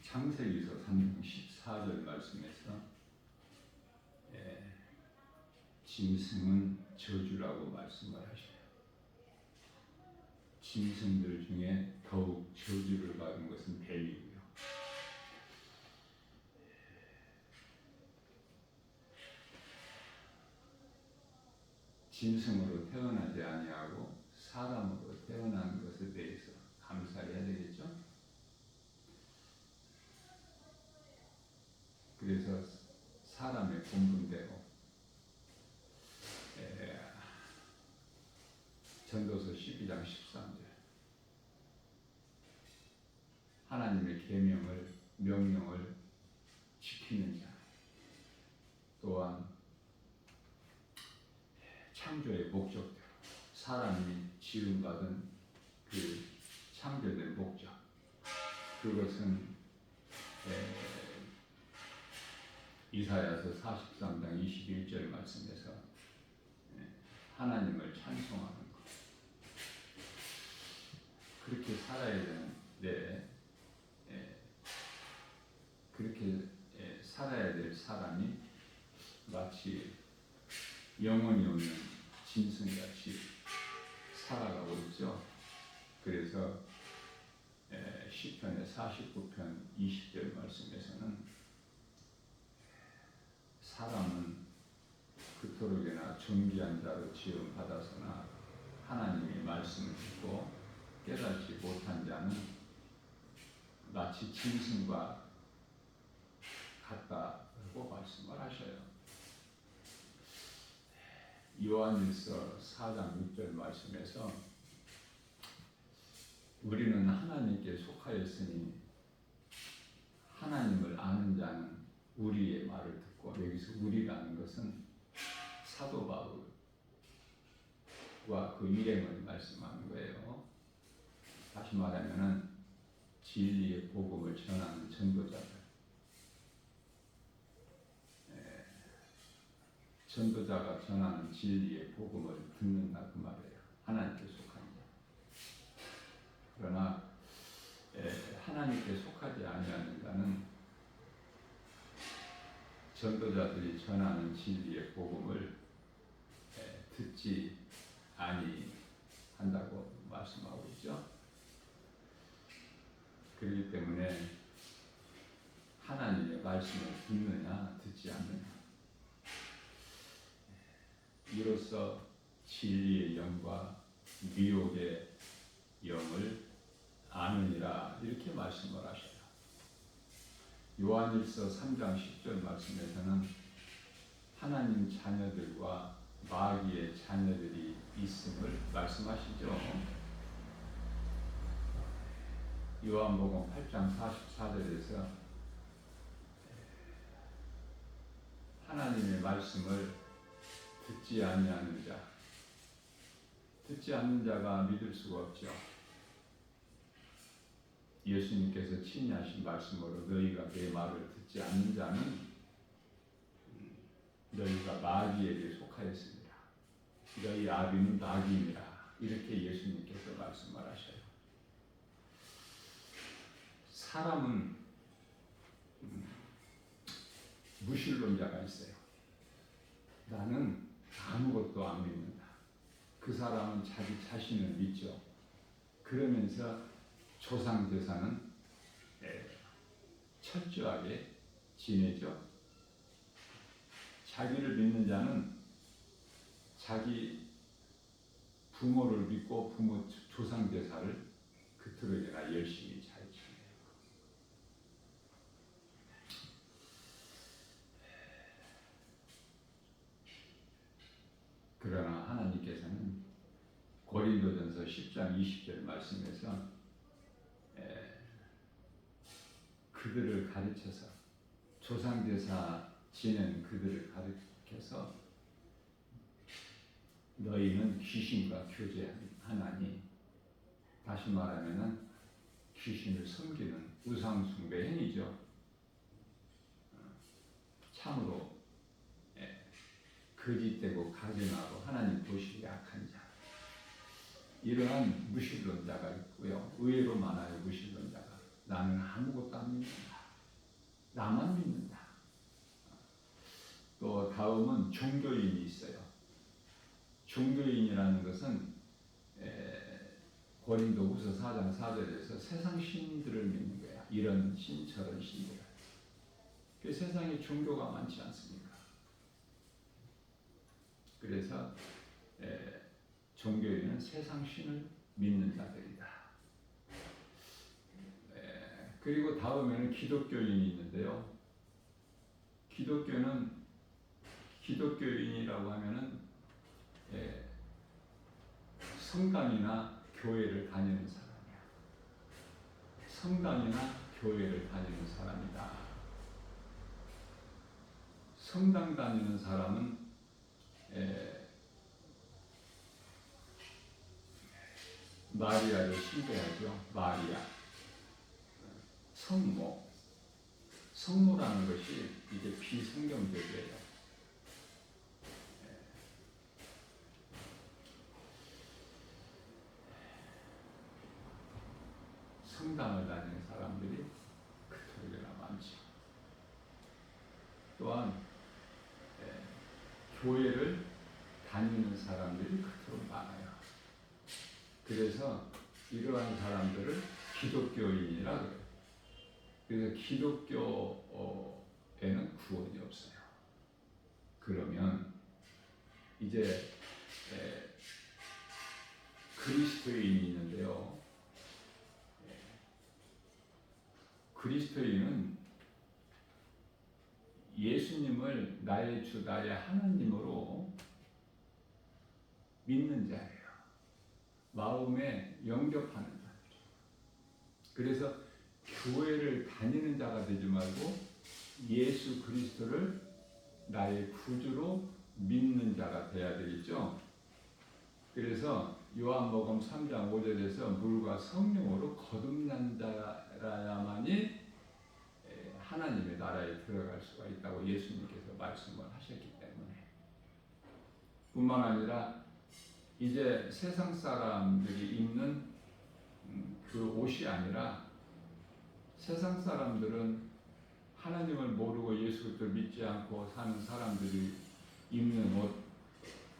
창세기서 3장 14절 말씀에서 짐승은 저주라고 말씀을 하셔요. 짐승들 중에 더욱 저주를 받은 것은 뱀이고요. 짐승으로 태어나지 아니하고 사람으로 태어난 것에 대해서 감사해야 되겠죠? 그래서 사람의 본분대로 전도서 12장 13절 하나님의 계명을 명령을 지키는 자, 또한 창조의 목적대로 사람이 지음받은 그 창조된 목적, 그것은 이사야서 43장 21절 말씀에서 하나님을 찬송하는 것, 그렇게 살아야 되는데 그렇게 살아야 될 사람이 마치 영혼이 없는 짐승같이 살아가고 있죠. 그래서 시편의 49편 20절 말씀에서는 사람은 그토록이나 존귀한 자로 지음 받아서나 하나님의 말씀을 듣고 깨닫지 못한 자는 마치 짐승과 같다고 말씀을 하셔요. 요한일서 4장 6절 말씀에서 우리는 하나님께 속하였으니 하나님을 아는 자는 우리의 말을 듣고, 여기서 우리라는 것은 사도 바울과 그 일행을 말씀하는 거예요. 다시 말하면은 진리의 복음을 전하는 전도자들, 전도자가 전하는 진리의 복음을 듣는다 그 말이에요. 하나님께 속한 자. 그러나 하나님께 속하지 아니하는 자는 전도자들이 전하는 진리의 복음을 듣지 아니한다고 말씀하고 있죠. 그렇기 때문에 하나님의 말씀을 듣느냐 듣지 않느냐, 이로써 진리의 영과 미혹의 영을 아느니라, 이렇게 말씀을 하셔요. 요한일서 3장 10절 말씀에서는 하나님 자녀들과 마귀의 자녀들이 있음을 말씀하시죠. 요한복음 8장 44절에서 하나님의 말씀을 듣지 아니하는 자, 듣지 않는 자가 믿을 수가 없죠. 예수님께서 친히 하신 말씀으로 너희가 내 말을 듣지 않는 자는 너희가 마귀에게 속하였습니다. 너희 아비는 마귀입니다. 이렇게 예수님께서 말씀을 하셔요. 사람은 무신론자가 있어요. 나는 아무것도 안 믿는다. 그 사람은 자기 자신을 믿죠. 그러면서 조상제사는 철저하게 지내죠. 자기를 믿는 자는 자기 부모를 믿고 부모 조상제사를 그토록이나 열심히 잘 지내요. 그러나 하나님께서는 고린도전서 10장 20절 말씀에서 그들을 가르쳐서, 조상제사 지낸 그들을 가르쳐서 너희는 귀신과 교제하나니, 다시 말하면은 귀신을 섬기는 우상숭배 행위죠. 참으로 거짓되고 가증하고 하나님 보시기 약한 자, 이러한 무신론자가 있고요. 의외로 많아요. 무신론자가 나는 아무것도 안 믿는다. 나만 믿는다. 또 다음은 종교인이 있어요. 종교인이라는 것은 고린도후서 4장 4절에서 세상 신들을 믿는 거야. 이런 신 저런 신들. 그 세상에 종교가 많지 않습니까? 그래서 종교인은 세상 신을 믿는 자들이다. 그리고 다음에는 기독교인이 있는데요. 기독교인이라고 하면은 성당이나 교회를 다니는 사람이야. 성당이나 교회를 다니는 사람이다. 성당 다니는 사람은 마리아를 신뢰하죠. 마리아, 성모라는 것이 이게 비성경적이에요. 성당을 다니는 사람들이 그토록이나 많죠. 또한 교회를 다니는 사람들이 그토록 많아요. 그래서 이러한 사람들을 기독교인이라 그래요. 그래서 기독교에는 구원이 없어요. 그러면 이제 그리스도인이 있는데요. 그리스도인은 예수님을 나의 주, 나의 하나님으로 믿는 자예요. 마음에 영접하는 자들이에요. 그래서 교회를 다니는 자가 되지 말고 예수 그리스도를 나의 구주로 믿는 자가 돼야 되겠죠. 그래서 요한복음 3장 5절에서 물과 성령으로 거듭난 자라야만이 하나님의 나라에 들어갈 수가 있다고 예수님께서 말씀을 하셨기 때문에, 뿐만 아니라 이제 세상 사람들이 입는 그 옷이 아니라, 세상 사람들은 하나님을 모르고 예수 그리스도를 믿지 않고 사는 사람들이 입는 옷,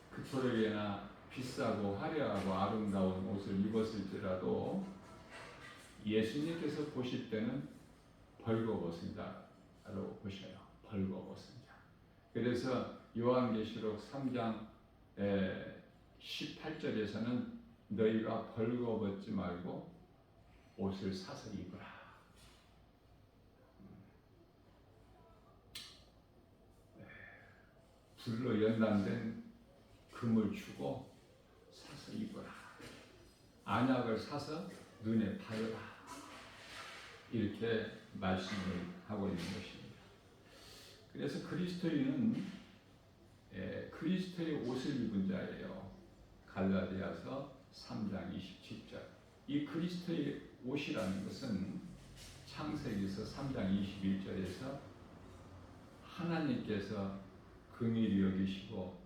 그토록이나 비싸고 화려하고 아름다운 옷을 입었을지라도 예수님께서 보실 때는 벌거벗은 자로 보셔요. 벌거벗은 자. 그래서 요한계시록 3장 18절에서는 너희가 벌거벗지 말고 옷을 사서 입으라. 불로 연단된 금을 주고 사서 입어라. 안약을 사서 눈에 바르라. 이렇게 말씀을 하고 있는 것입니다. 그래서 그리스도인은 그리스도의 옷을 입은 자예요. 갈라디아서 3장 27절. 이 그리스도의 옷이라는 것은 창세기서 3장 21절에서 하나님께서 긍휼히 여기시고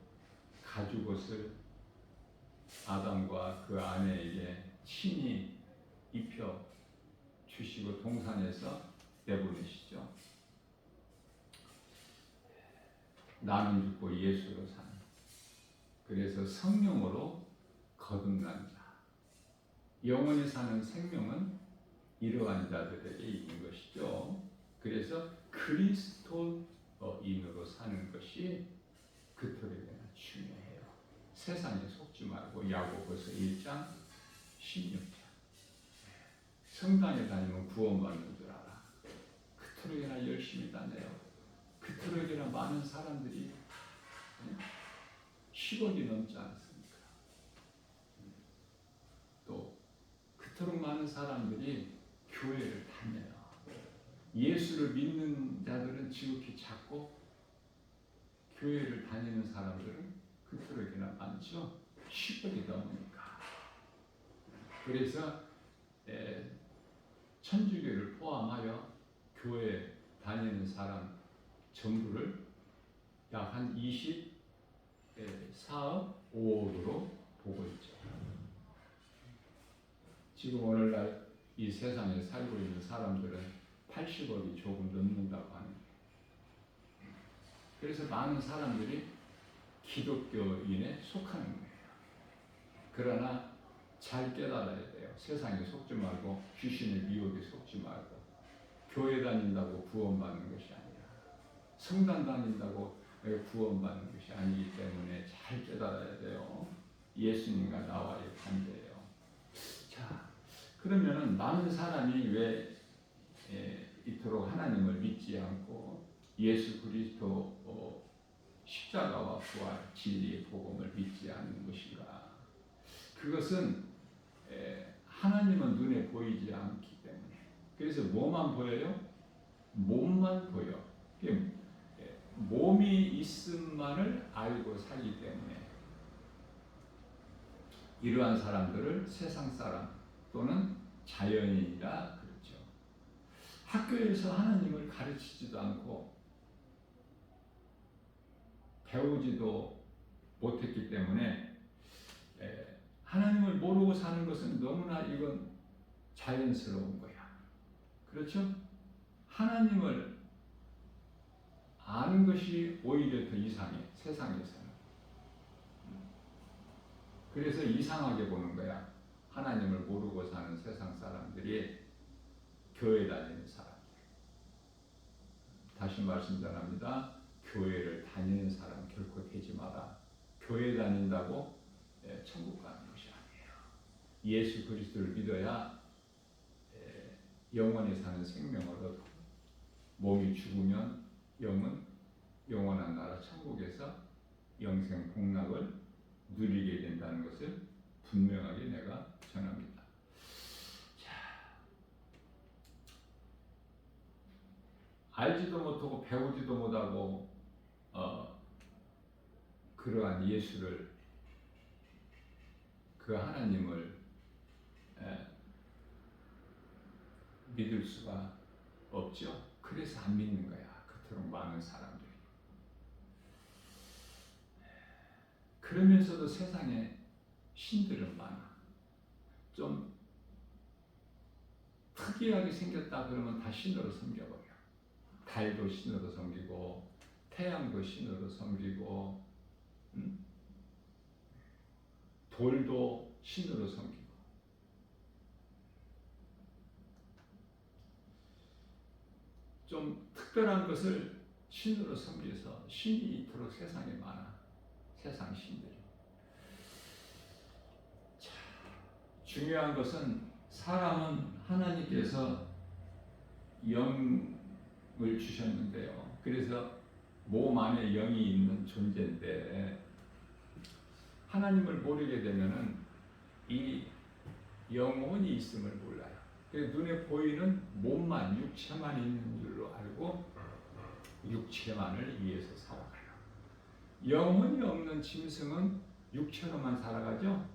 가죽옷을 아담과 그 아내에게 친히 입혀 주시고 동산에서 내보내시죠. 나는 죽고 예수로 사는. 그래서 성령으로 거듭난 자. 영원히 사는 생명은 이러한 자들에게 있는 것이죠. 그래서 그리스도인으로 사는 것이 그토록이나 중요해요. 세상에 속지 말고 야고보서 1장 16절. 성당에 다니면 구원받는 줄 알아. 그토록이나 열심히 다녀요. 그토록이나 많은 사람들이 10억이 넘지 않습니까? 또 그토록 많은 사람들이 교회를 다녀요. 예수를 믿는 자들은 지극히 작고 교회를 다니는 사람들은 그토록이나 많죠. 10억이 넘으니까. 그래서 천주교를 포함하여 교회 다니는 사람 전부를 약 한 24억 5억으로 보고 있죠. 지금 오늘날 이 세상에 살고 있는 사람들은 80억이 조금 넘는다고 하는 그래서 많은 사람들이 기독교인에 속하는 거예요. 그러나 잘 깨달아야 돼요. 세상에 속지 말고 귀신의 미혹에 속지 말고 교회 다닌다고 구원받는 것이 아니라 성당 다닌다고 구원받는 것이 아니기 때문에 잘 깨달아야 돼요. 예수님과 나와의 관계예요. 자, 그러면은 많은 사람이 왜 이토록 하나님을 믿지 않고 예수 그리스도 십자가와 부활, 진리의 복음을 믿지 않는 것인가? 그것은 하나님은 눈에 보이지 않기 때문에. 그래서 뭐만 보여요? 몸만 보여. 몸이 있음만을 알고 살기 때문에 이러한 사람들을 세상 사람 또는 자연인이라 그렇죠. 학교에서 하나님을 가르치지도 않고 배우지도 못했기 때문에 하나님을 모르고 사는 것은 너무나 이건 자연스러운 거야. 그렇죠? 하나님을 아는 것이 오히려 더 이상해, 세상에서는. 그래서 이상하게 보는 거야. 하나님을 모르고 사는 세상 사람들이 교회 다니는 사람들. 다시 말씀 전합니다. 교회를 다니는 사람 결코 되지 마라. 교회 다닌다고 천국 가는 것이 아니에요. 예수 그리스도를 믿어야 영원히 사는 생명을 얻고 몸이 죽으면 영은 영원한 나라 천국에서 영생 복락을 누리게 된다는 것을 분명하게 내가 전합니다. 자, 알지도 못하고 배우지도 못하고 그러한 예수를 그 하나님을 믿을 수가 없죠. 그래서 안 믿는 거야. 그토록 많은 사람들이. 그러면서도 세상에 신들은 많아. 좀 특이하게 생겼다 그러면 다 신으로 섬겨버려. 달도 신으로 섬기고 태양도 신으로 섬기고 돌도 신으로 섬기고 좀 특별한 것을 신으로 섬겨서 신이 이토록 세상에 많아. 세상 신들이. 자, 중요한 것은 사람은 하나님께서 영을 주셨는데요. 그래서 몸 안에 영이 있는 존재인데 하나님을 모르게 되면은 이 영혼이 있음을 몰라요. 그래서 눈에 보이는 몸만, 육체만 있는 줄로 알고 육체만을 위해서 살아가요. 영혼이 없는 짐승은 육체로만 살아가죠.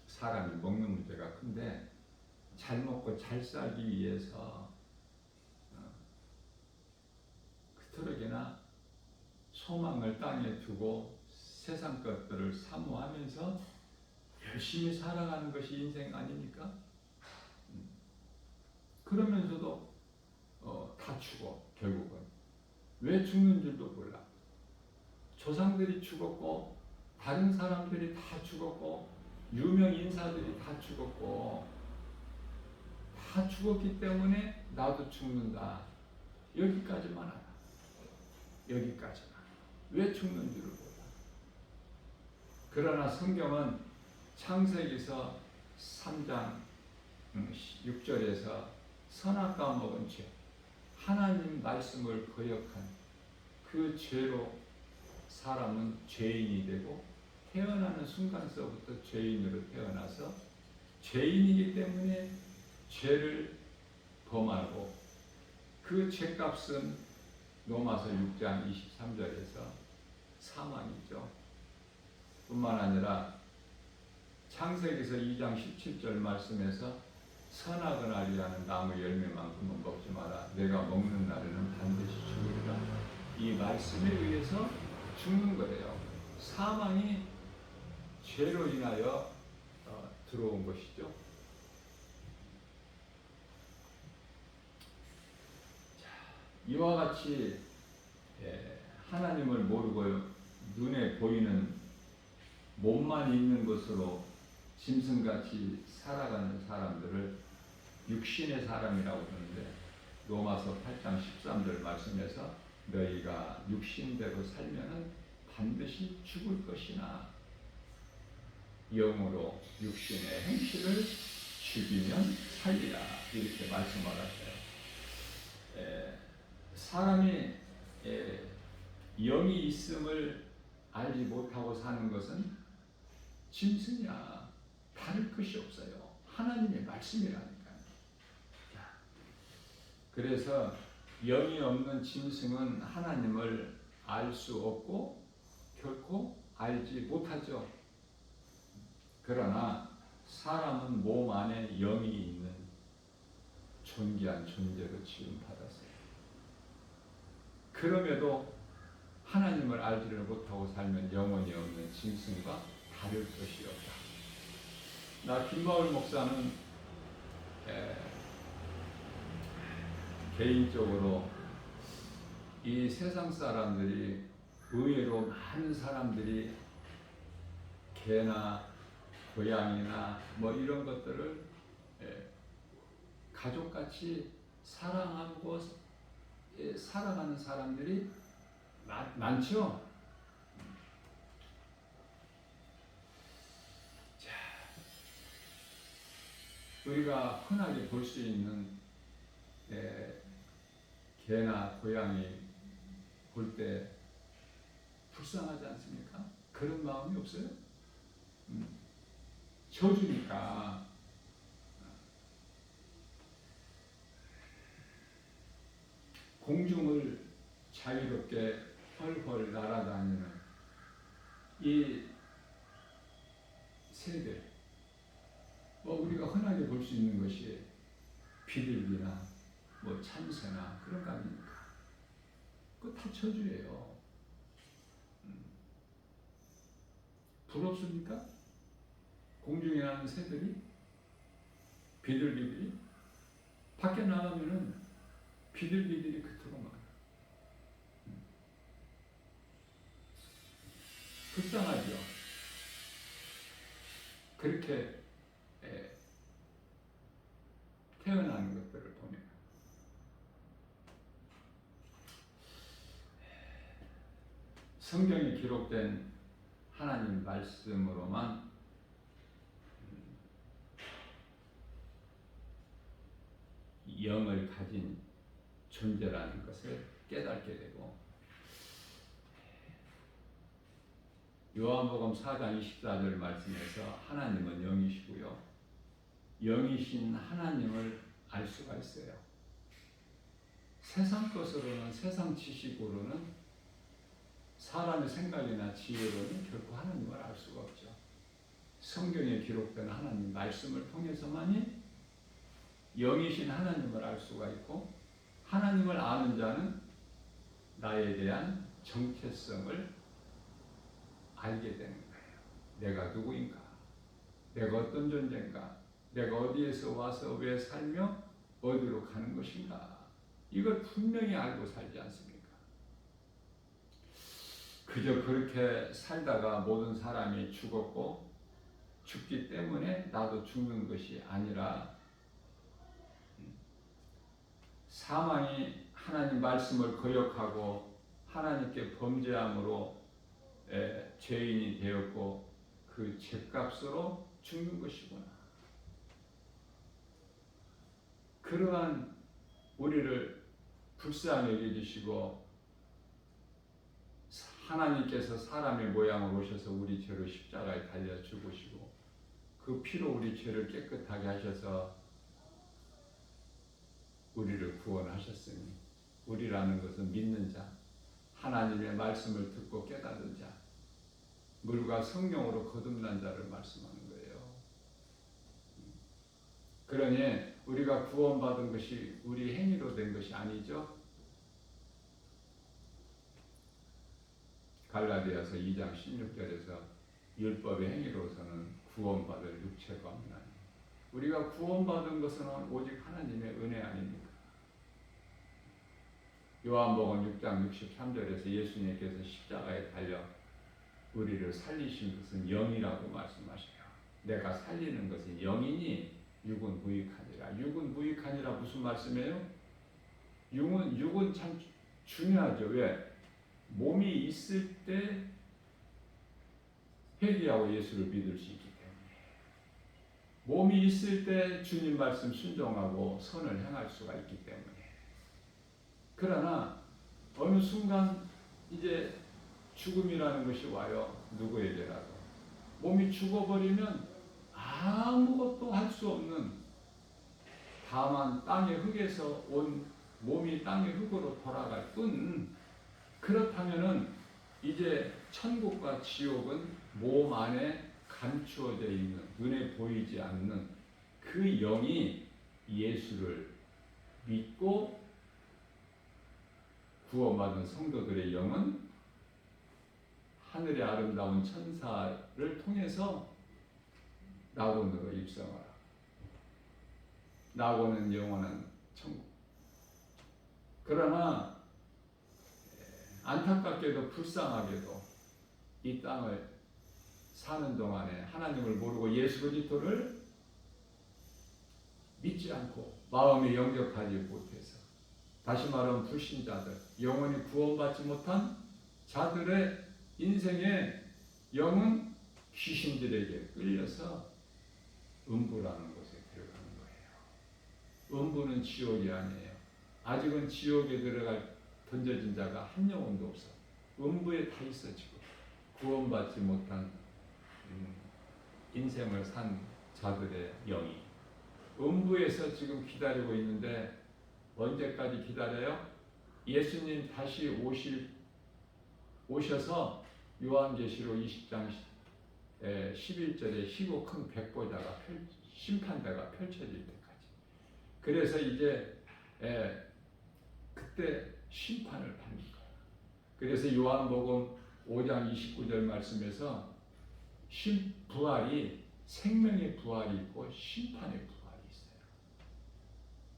사람이 먹는 문제가 큰데 잘 먹고 잘 살기 위해서 그토록이나 소망을 땅에 두고 세상 것들을 사모하면서 열심히 살아가는 것이 인생 아닙니까? 그러면서도 다 죽어. 결국은 왜 죽는 줄도 몰라. 조상들이 죽었고 다른 사람들이 다 죽었고 유명 인사들이 다 죽었고 다 죽었기 때문에 나도 죽는다. 여기까지만 알아. 여기까지만. 왜 죽는 줄을 몰라. 그러나 성경은 창세기서 3장 6절에서 선악과 먹은 죄, 하나님 말씀을 거역한 그 죄로 사람은 죄인이 되고 태어나는 순간서부터 죄인으로 태어나서 죄인이기 때문에 죄를 범하고 그 죄값은 로마서 6장 23절에서 사망이죠. 뿐만 아니라 창세기서 2장 17절 말씀에서 선악을 알리하는 나무 열매만큼은 먹지 마라. 내가 먹는 날에는 반드시 죽으리라. 이 말씀에 의해서 죽는 거예요. 사망이 죄로 인하여 들어온 것이죠. 이와 같이 하나님을 모르고 눈에 보이는 몸만 있는 것으로 짐승같이 살아가는 사람들을 육신의 사람이라고 하는데, 로마서 8장 13절 말씀에서 너희가 육신대로 살면은 반드시 죽을 것이나 영으로 육신의 행실을 죽이면 살리라, 이렇게 말씀하셨어요. 사람이 영이 있음을 알지 못하고 사는 것은 짐승이야. 다를 것이 없어요. 하나님의 말씀이라니까요. 그래서 영이 없는 짐승은 하나님을 알 수 없고 결코 알지 못하죠. 그러나 사람은 몸 안에 영이 있는 존귀한 존재로 지음받았어요. 그럼에도 하나님을 알지를 못하고 살면 영혼이 없는 짐승과 다를 것이 없다. 나 김마을 목사는 개인적으로 이 세상 사람들이, 의외로 많은 사람들이 개나 고양이나 뭐 이런 것들을 가족같이 사랑하고 살아가는 사람들이 많죠. 자, 우리가 흔하게 볼 수 있는 개나 고양이 볼 때 불쌍하지 않습니까? 그런 마음이 없어요? 저주니까. 공중을 자유롭게 헐헐 날아다니는 이 새들, 뭐 우리가 흔하게 볼 수 있는 것이 비둘기나 뭐 참새나 그런 거 아닙니까? 그거 다 저주예요. 부럽습니까? 공중에 나는 새들이, 비둘기들이 밖에 나가면은 비둘기들이 그토록 많아요. 불쌍하죠. 그렇게 태어나는 것들을 보면 성경에 기록된 하나님 말씀으로만 영을 가진 존재라는 것을 깨닫게 되고, 요한복음 4장 24절 말씀에서 하나님은 영이시고요, 영이신 하나님을 알 수가 있어요. 세상 것으로는, 세상 지식으로는, 사람의 생각이나 지혜로는 결코 하나님을 알 수가 없죠. 성경에 기록된 하나님 말씀을 통해서만이 영이신 하나님을 알 수가 있고, 하나님을 아는 자는 나에 대한 정체성을 알게 되는 거예요. 내가 누구인가? 내가 어떤 존재인가? 내가 어디에서 와서 왜 살며 어디로 가는 것인가? 이걸 분명히 알고 살지 않습니까? 그저 그렇게 살다가 모든 사람이 죽었고, 죽기 때문에 나도 죽는 것이 아니라, 사망이 하나님 말씀을 거역하고 하나님께 범죄함으로 죄인이 되었고, 그 죄값으로 죽는 것이구나. 그러한 우리를 불쌍히 여겨주시고, 하나님께서 사람의 모양으로 오셔서 우리 죄로 십자가에 달려 죽으시고, 그 피로 우리 죄를 깨끗하게 하셔서 우리를 구원하셨으니, 우리라는 것은 믿는 자, 하나님의 말씀을 듣고 깨닫는 자, 물과 성령으로 거듭난 자를 말씀하는 거예요. 그러니 우리가 구원받은 것이 우리 행위로 된 것이 아니죠. 갈라디아서 2장 16절에서 율법의 행위로서는 구원받을 육체가 없나니, 우리가 구원받은 것은 오직 하나님의 은혜 아닙니까? 요한복음 6장 63절에서 예수님께서 십자가에 달려 우리를 살리신 것은 영이라고 말씀하셔요. 내가 살리는 것은 영이니 육은 무익하니라. 육은 무익하니라 무슨 말씀이에요? 육은 참 중요하죠. 왜? 몸이 있을 때 회개하고 예수를 믿을 수 있기 때문에, 몸이 있을 때 주님 말씀 순종하고 선을 행할 수가 있기 때문에. 그러나 어느 순간 이제 죽음이라는 것이 와요. 누구에게라도. 몸이 죽어버리면 아무것도 할 수 없는, 다만 땅의 흙에서 온 몸이 땅의 흙으로 돌아갈 뿐. 그렇다면은 이제 천국과 지옥은 몸 안에 감추어져 있는, 눈에 보이지 않는 그 영이 예수를 믿고 구원받은 성도들의 영은 하늘의 아름다운 천사를 통해서 낙원으로 입성하라. 낙원은 영원한 천국. 그러나 안타깝게도 불쌍하게도 이 땅을 사는 동안에 하나님을 모르고 예수 그리스도를 믿지 않고 마음에 영접하지 못해서, 다시 말하면 불신자들, 영원히 구원받지 못한 자들의 인생의 영은 귀신들에게 끌려서 음부라는 곳에 들어가는 거예요. 음부는 지옥이 아니에요. 아직은 지옥에 던져진 자가 한 영혼도 없어. 음부에 다 있어. 지금 구원받지 못한 인생을 산 자들의 영이 음부에서 지금 기다리고 있는데, 언제까지 기다려요? 예수님 다시 오셔서 요한계시록 20장 11절에 희고 큰 백보자가 심판대가 펼쳐질 때까지. 그래서 이제 그때 심판을 받는 거예요. 그래서 요한복음 5장 29절 말씀에서 부활이, 생명의 부활이 있고 심판의 부활이 있어요.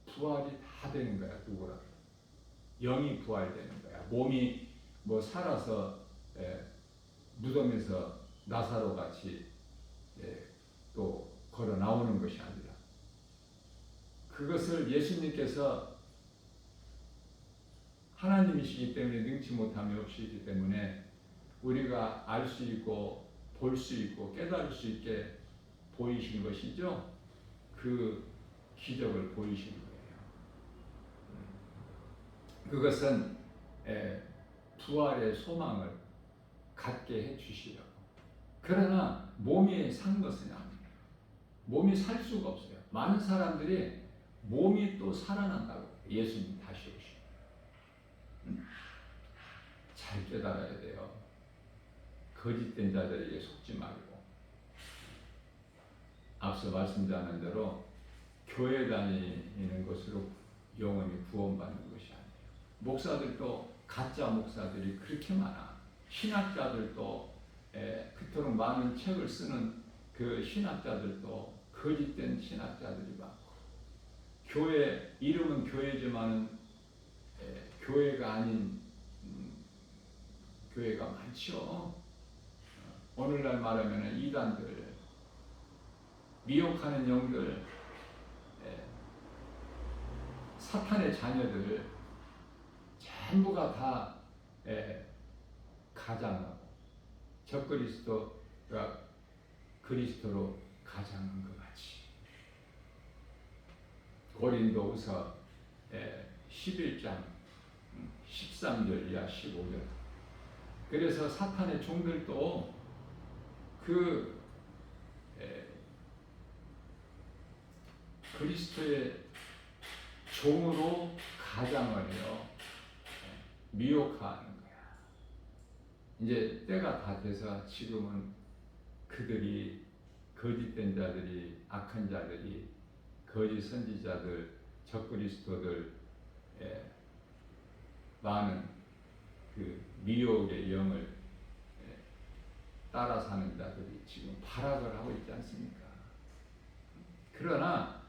부활이 다 되는 거야. 누구라도 영이 부활되는 거야. 몸이 살아서 무덤에서 나사로 같이 또 걸어 나오는 것이 아니라, 그것을 예수님께서 하나님이시기 때문에 능치 못함이 없으시기 때문에 우리가 알 수 있고 볼 수 있고 깨달을 수 있게 보이신 것이죠. 그 기적을 보이신 거예요. 그것은 부활의 소망을 갖게 해주시려고. 그러나 몸이 산 것은 아니에요. 몸이 살 수가 없어요. 많은 사람들이 몸이 또 살아난다고, 예수님 다시 오시면. 잘 깨달아야 돼요. 거짓된 자들에게 속지 말고. 앞서 말씀드린 대로 교회 다니는 것으로 영원히 구원받는 것이 아니에요. 목사들도 가짜 목사들이 그렇게 많아. 신학자들도 그토록 많은 책을 쓰는 그 신학자들도 거짓된 신학자들이 많고, 교회 이름은 교회지만은 교회가 아닌 교회가 많죠. 오늘날 말하면 이단들, 미혹하는 영들, 사탄의 자녀들 전부가 다 가장하고 적그리스도가 그리스도로 가장한 것 같이. 고린도후서 11장 13절 이하 15절. 그래서 사탄의 종들도 그리스도의 종으로 가장을 해요. 미혹하는 거야. 이제 때가 다 돼서 지금은 그들이, 거짓된 자들이, 악한 자들이, 거짓 선지자들, 적그리스도들, 많은 그 미혹의 영을 따라 사는 자들이 지금 발악을 하고 있지 않습니까? 그러나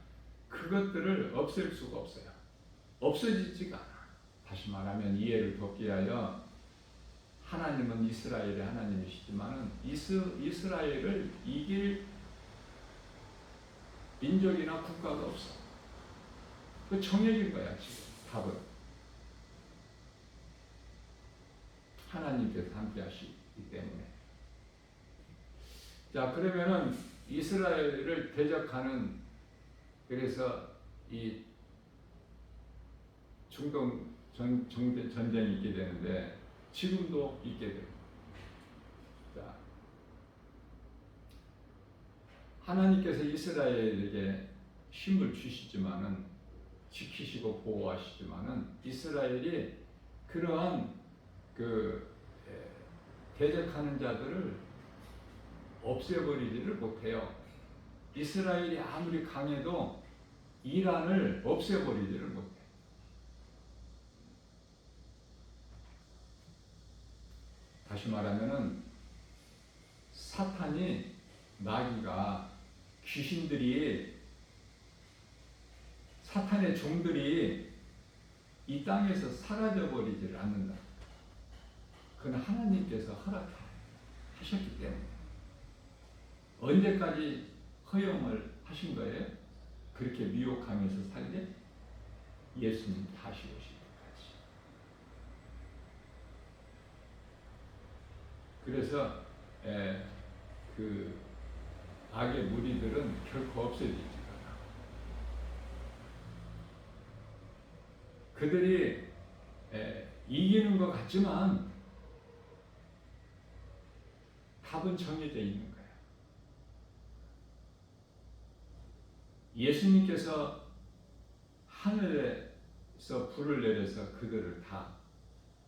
그것들을 없앨 수가 없어요. 없어지지가 않아. 다시 말하면 이해를 돕기 위하여 하나님은 이스라엘의 하나님이시지만 이스라엘을 이길 민족이나 국가가 없어. 그 정해진 거야. 지금 답은 하나님께서 함께 하시기 때문에. 자, 그러면은 이스라엘을 대적하는, 그래서 이 중동 전쟁이 있게 되는데 지금도 있게 됩니다. 자, 하나님께서 이스라엘에게 힘을 주시지만은, 지키시고 보호하시지만은 이스라엘이 그러한 대적하는 자들을 없애버리지를 못해요. 이스라엘이 아무리 강해도 이란을 없애버리지를 못해. 다시 말하면은 사탄이, 마귀가, 귀신들이, 사탄의 종들이 이 땅에서 사라져버리지를 않는다. 그건 하나님께서 허락하셨기 때문에. 언제까지 허용을 하신 거예요? 그렇게 미혹하면서 살게? 예수님 다시 오실 때까지. 그래서 그 악의 무리들은 결코 없어지지 않아. 그들이 이기는 것 같지만 답은 정해져 있는 거예요. 예수님께서 하늘에서 불을 내려서 그들을 다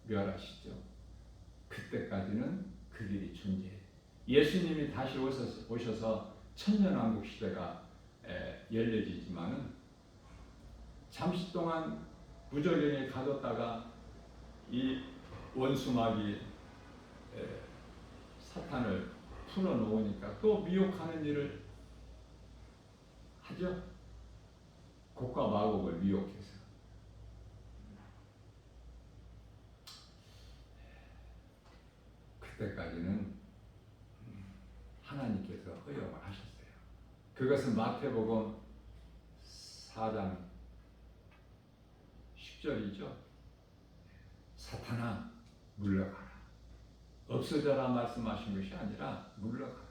멸하시죠. 그때까지는 그들이 존재해요. 예수님이 다시 오셔서 천년왕국 시대가 열려지지만은 잠시 동안 무저갱에 가뒀다가 이 원수마귀 사탄을 풀어놓으니까 또 미혹하는 일을 하죠. 곡과 마곡을 미혹해서. 그때까지는 하나님께서 허용을 하셨어요. 그것은 마태복음 4장 10절이죠. 사탄아 물러가라. 없어져라 말씀하신 것이 아니라 물러가라.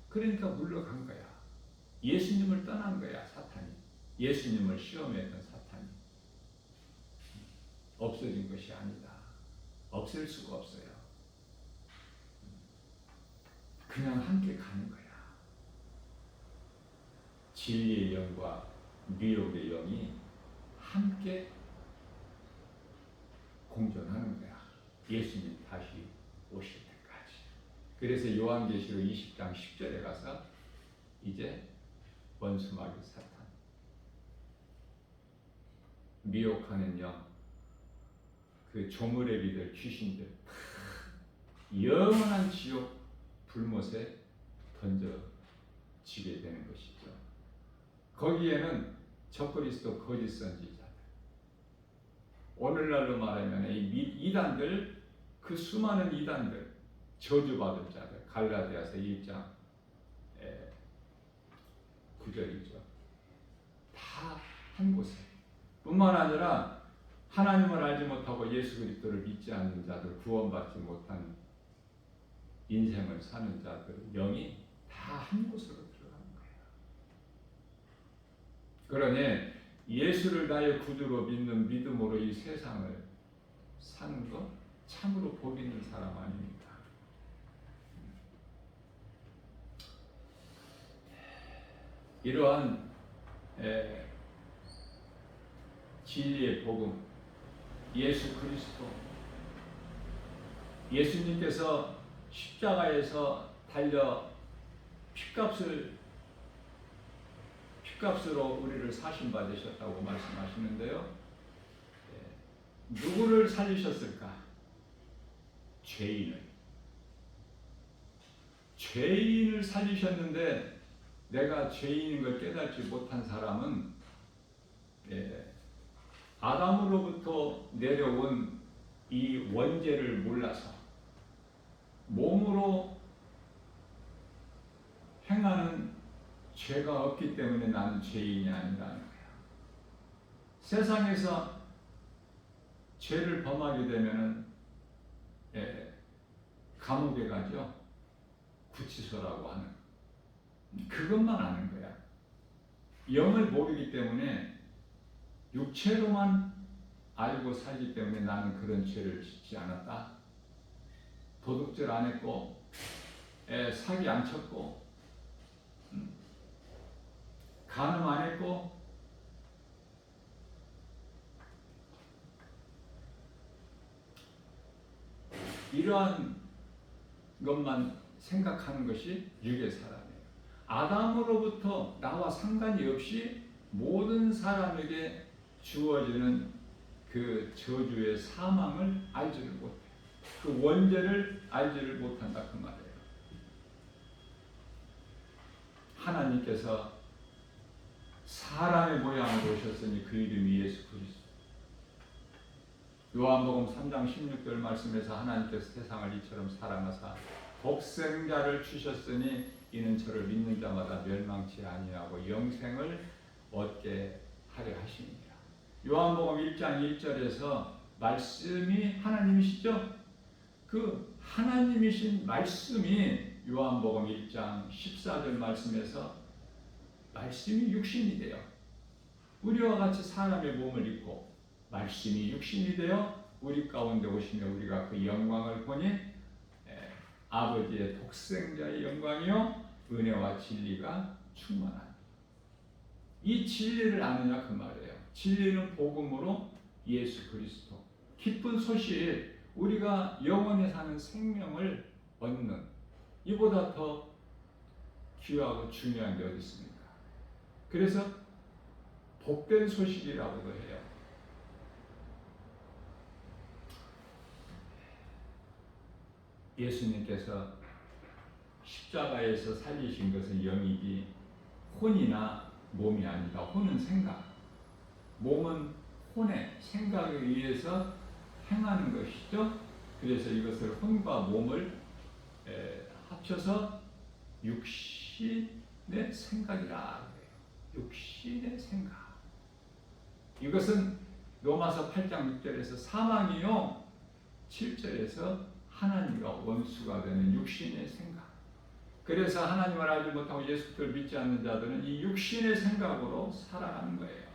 그러니까 물러간 거야. 예수님을 떠난 거야, 사탄이. 예수님을 시험했던 사탄이. 없어진 것이 아니다. 없앨 수가 없어요. 그냥 함께 가는 거야. 진리의 영과 미혹의 영이 함께 공존하는 거야. 예수님 다시 오실 때까지. 그래서 요한계시록 20장 10절에 가서 이제 원수마귀 사탄, 미혹하는 영, 그 조물의 비들, 귀신들 영원한 지옥 불못에 던져지게 되는 것이죠. 거기에는 적그리스도 거짓 선지자들, 오늘날로 말하면 이 이단들, 그 수많은 이단들, 저주받을 자들, 갈라디아서 1장 9절이죠. 다 한 곳에. 뿐만 아니라 하나님을 알지 못하고 예수 그리스도를 믿지 않는 자들, 구원받지 못한 인생을 사는 자들, 영이 다 한 곳으로 들어가는 거예요. 그러니 예수를 나의 구주로 믿는 믿음으로 이 세상을 사는 것 참으로 복 있는 사람 아닙니까? 이러한 진리의 복음, 예수 그리스도, 예수님께서 십자가에서 달려 핏값으로 우리를 사심받으셨다고 말씀하시는데요. 누구를 살리셨을까? 죄인을 살리셨는데, 내가 죄인인 걸 깨닫지 못한 사람은 아담으로부터 내려온 이 원죄를 몰라서 몸으로 행하는 죄가 없기 때문에 나는 죄인이 아니라는 거야. 세상에서 죄를 범하게 되면은 감옥에 가죠. 구치소라고 하는. 그것만 아는 거야. 영을 모르기 때문에 육체로만 알고 살기 때문에 나는 그런 죄를 짓지 않았다. 도둑질 안 했고, 사기 안 쳤고, 간음 안 했고, 이러한 것만 생각하는 것이 육의 사람이에요. 아담으로부터 나와 상관이 없이 모든 사람에게 주어지는 그 저주의 사망을 알지를 못해. 그 원죄를 알지를 못한다 그 말이에요. 하나님께서 사람의 모양으로 오셨으니 그 이름이 예수 그리스도. 요한복음 3장 16절 말씀에서 하나님께서 세상을 이처럼 사랑하사 독생자를 주셨으니 이는 저를 믿는 자마다 멸망치 아니하고 영생을 얻게 하려 하심이니라. 요한복음 1장 1절에서 말씀이 하나님이시죠? 그 하나님이신 말씀이 요한복음 1장 14절 말씀에서 말씀이 육신이 되어 우리와 같이 사람의 몸을 입고 말씀이 육신이 되어 우리 가운데 오시며 우리가 그 영광을 보니 아버지의 독생자의 영광이요 은혜와 진리가 충만하니. 이 진리를 아느냐 그 말이에요. 진리는 복음으로 예수 그리스도. 기쁜 소식, 우리가 영원히 사는 생명을 얻는 이보다 더 귀하고 중요한 게 어디 있습니까? 그래서 복된 소식이라고도 해요. 예수님께서 십자가에서 살리신 것은 영이지 혼이나 몸이 아니다. 혼은 생각, 몸은 혼의 생각에 의해서 행하는 것이죠. 그래서 이것을 혼과 몸을 합쳐서 육신의 생각이라 그래요. 육신의 생각. 이것은 로마서 8장 6절에서 사망이요 7절에서 하나님과 원수가 되는 육신의 생각. 그래서 하나님을 알지 못하고 예수를 믿지 않는 자들은 이 육신의 생각으로 살아가는 거예요.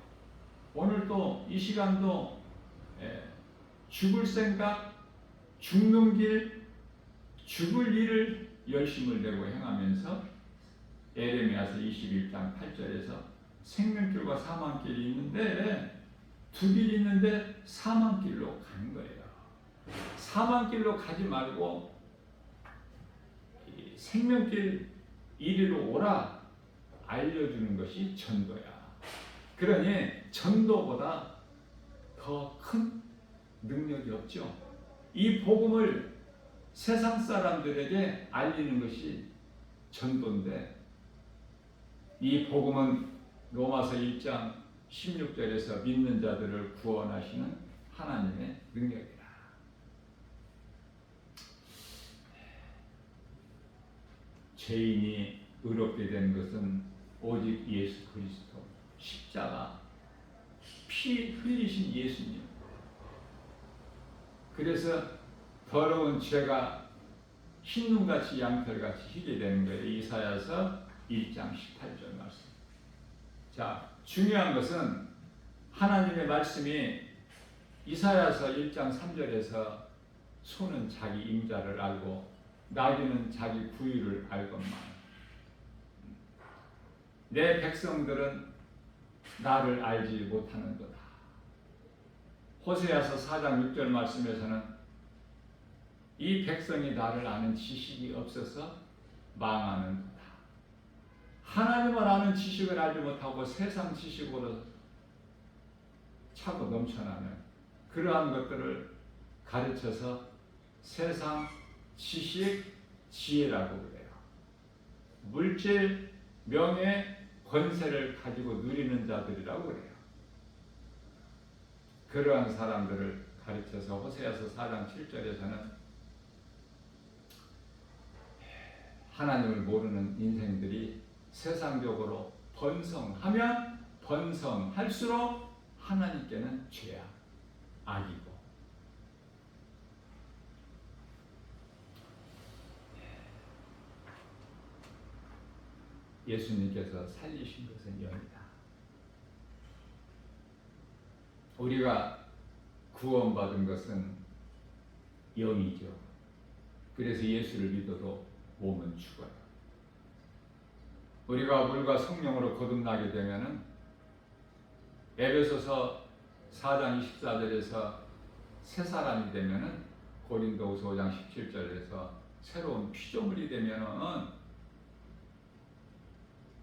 오늘도 이 시간도 죽을 생각, 죽는 길, 죽을 일을 열심을 내고 행하면서 에레미야서 21장 8절에서 생명길과 사망길이 있는데 두 길이 있는데 사망길로 가는 거예요. 사망길로 가지 말고 생명길 이리로 오라 알려주는 것이 전도야. 그러니 전도보다 더 큰 능력이 없죠. 이 복음을 세상 사람들에게 알리는 것이 전도인데 이 복음은 로마서 1장 16절에서 믿는 자들을 구원하시는 하나님의 능력이다. 죄인이 의롭게 된 것은 오직 예수 그리스도 십자가 피 흘리신 예수님. 그래서 더러운 죄가 흰눈같이 양털같이 희게 되는 거예요. 이사야서 1장 18절 말씀. 자, 중요한 것은 하나님의 말씀이 이사야서 1장 3절에서 소는 자기 임자를 알고 나귀는 자기 부위를 알건만 내 백성들은 나를 알지 못하는도다. 호세아서 4장 6절 말씀에서는 이 백성이 나를 아는 지식이 없어서 망하는도다. 하나님을 아는 지식을 알지 못하고 세상 지식으로 차고 넘쳐나면 그러한 것들을 가르쳐서 세상 지식, 지혜라고 그래요. 물질, 명예, 권세를 가지고 누리는 자들이라고 그래요. 그러한 사람들을 가르쳐서 호세아서 4장 7절에서는 하나님을 모르는 인생들이 세상적으로 번성하면 번성할수록 하나님께는 죄악, 악이고 예수님께서 살리신 것은 영이다. 우리가 구원받은 것은 영이죠. 그래서 예수를 믿어도 몸은 죽어요. 우리가 물과 성령으로 거듭나게 되면은 에베소서 4장 24절에서 새 사람이 되면은 고린도후서 5장 17절에서 새로운 피조물이 되면은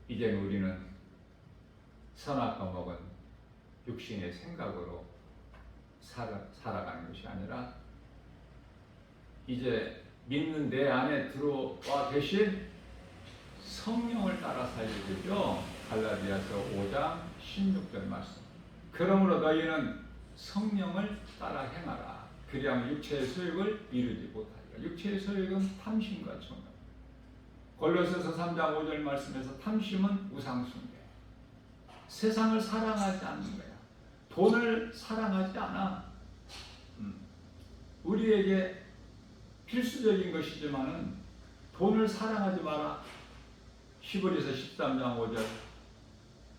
이제는 우리는 선악과 먹은 육신의 생각으로 살아가는 것이 아니라 이제 믿는 내 안에 들어와 계신 성령을 따라 살게 되죠. 갈라디아서 5장 16절 말씀. 그러므로 너희는 성령을 따라 행하라. 그리하면 육체의 소욕을 이루지 못하리라. 육체의 소욕은 탐심과 정욕. 골로새서 3장 5절 말씀에서 탐심은 우상숭배. 세상을 사랑하지 않는 거야. 돈을 사랑하지 않아. 우리에게 필수적인 것이지만은 돈을 사랑하지 마라. 히브리서 13장 5절.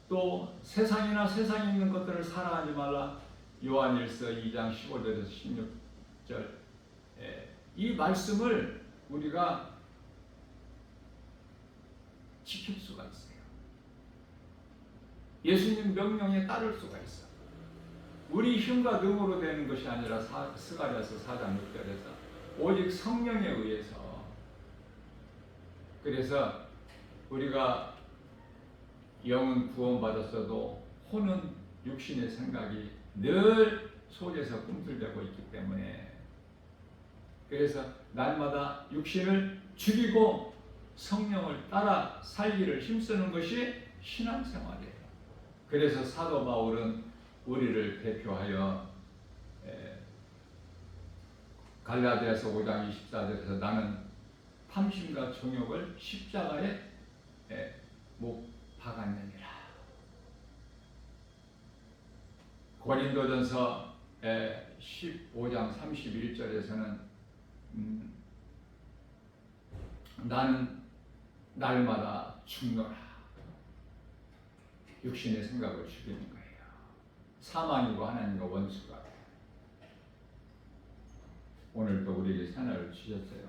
또 세상이나 세상에 있는 것들을 사랑하지 말라. 요한일서 2장 15절에서 16절. 이 말씀을 우리가 지킬 수가 있어요. 예수님 명령에 따를 수가 있어. 우리 힘과 능으로 되는 것이 아니라 스가랴서 4장 6절에서 오직 성령에 의해서. 그래서 우리가 영은 구원받았어도 혼은 육신의 생각이 늘 속에서 꿈틀대고 있기 때문에 그래서 날마다 육신을 죽이고 성령을 따라 살기를 힘쓰는 것이 신앙생활이에요. 그래서 사도 바울은 우리를 대표하여 갈라디아서 5장 24절에서 나는 탐심과 정욕을 십자가에 못 박았느니라. 고린도전서 15장 31절에서는 나는 날마다 죽노라. 육신의 생각을 죽이는 거예요. 사망이고 하나님과 원수가. 오늘도 우리에게 새날을 주셨어요.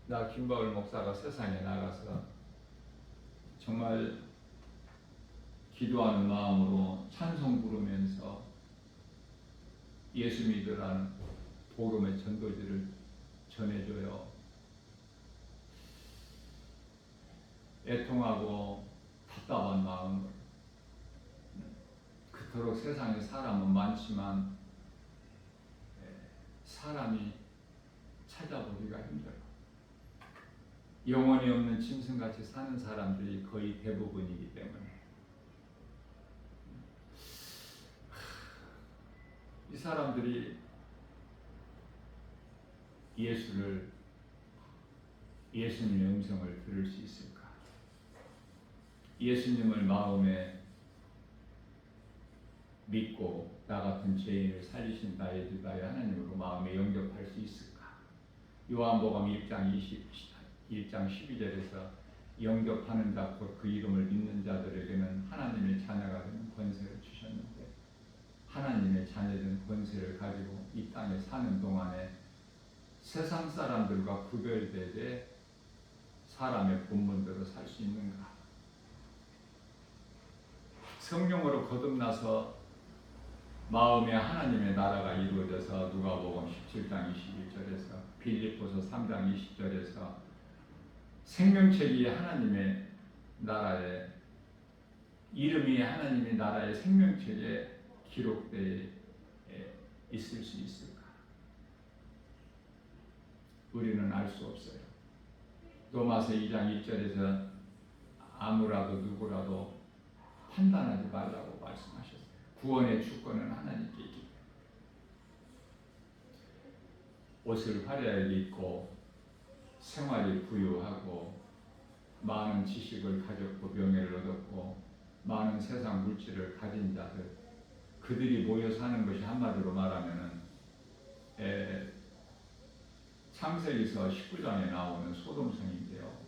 나 김바울 목사가 세상에 나가서 정말 기도하는 마음으로 찬송 부르면서 예수 믿으라는 복음의 전도지를 전해줘요. 애통하고 답답한 마음을. 그토록 세상에 사람은 많지만 사람이 찾아보기가 힘들어. 영혼이 없는 짐승같이 사는 사람들이 거의 대부분이기 때문에 이 사람들이 예수님의 음성을 들을 수 있을까? 예수님을 마음에 믿고 나 같은 죄인을 살리신 나의 주 나의 하나님으로 마음에 영접할 수 있을까? 요한복음 1장 12절에서 영접하는 자 곧 그 이름을 믿는 자들에게는 하나님의 자녀가 되는 권세를 주셨는데 하나님의 자녀된 권세를 가지고 이 땅에 사는 동안에 세상 사람들과 구별되게 사람의 본분대로 살 수 있는가? 성령으로 거듭나서 마음에 하나님의 나라가 이루어져서 누가복음 17장 21절에서 빌립보서 3장 20절에서 생명책이 하나님의 나라에 이름이 하나님의 나라의 생명책에 기록되어 있을 수 있을까? 우리는 알 수 없어요. 로마서 2장 1절에서 아무라도 누구라도 판단하지 말라고 말씀하셨어요. 구원의 주권은 하나님께 있기 때문에 옷을 화려하게 입고 생활이 부유하고 많은 지식을 가졌고 명예를 얻었고 많은 세상 물질을 가진 자들, 그들이 모여 사는 것이 한마디로 말하면은 창세기서 19장에 나오는 소돔성인데요.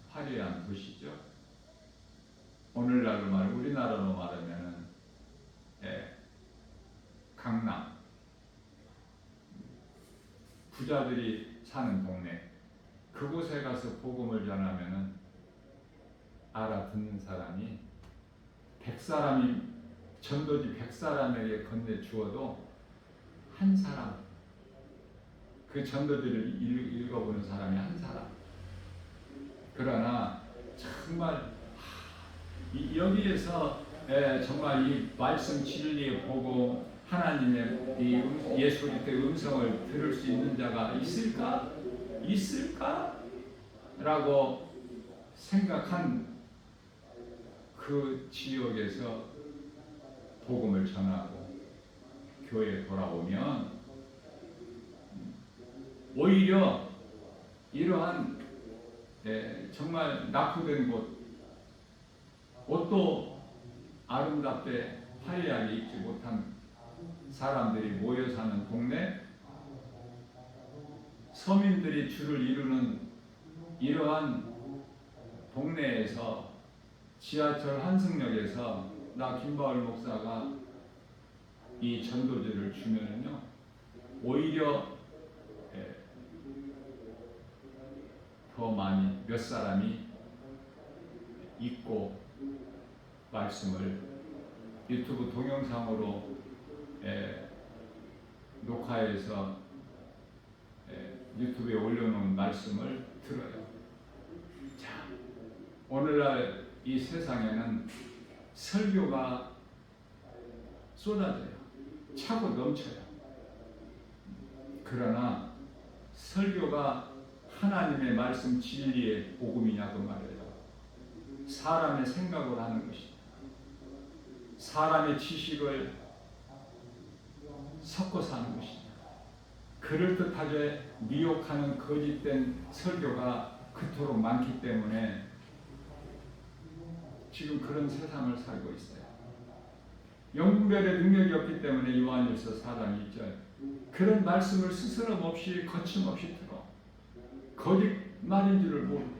화려한 도시죠. 오늘날로 우리나라로 말하면은 강남, 부자들이 사는 동네, 그곳에 가서 복음을 전하면은 알아듣는 사람이 100사람이 전도지 100사람에게 건네 주어도 한 사람, 그 전도지를 읽어보는 사람이 한 사람. 그러나 정말 여기에서 정말 이 말씀 진리의 복음, 하나님의 이 예수 그리스도의 음성을 들을 수 있는 자가 있을까? 라고 생각한 그 지역에서 복음을 전하고 교회에 돌아오면 오히려 이러한 정말 낙후된 곳, 옷도 아름답게 화려하게 입지 못한 사람들이 모여 사는 동네, 서민들이 주를 이루는 이러한 동네에서 지하철 한승역에서 나 김바울 목사가 이 전도지를 주면은요, 오히려 더 많이 몇 사람이 읽고 말씀을 유튜브 동영상으로 녹화해서 유튜브에 올려놓은 말씀을 들어요. 자, 오늘날 이 세상에는 설교가 쏟아져요. 차고 넘쳐요. 그러나 설교가 하나님의 말씀 진리의 복음이냐고 말해요. 사람의 생각을 하는 것이다. 사람의 지식을 섞어서 하는 것이다. 그럴듯하게 미혹하는 거짓된 설교가 그토록 많기 때문에 지금 그런 세상을 살고 있어요. 영분별의 능력이 없기 때문에 요한일서 4장 1절 그런 말씀을 스스럼 없이 거침없이 들어 거짓말인 줄을 모르고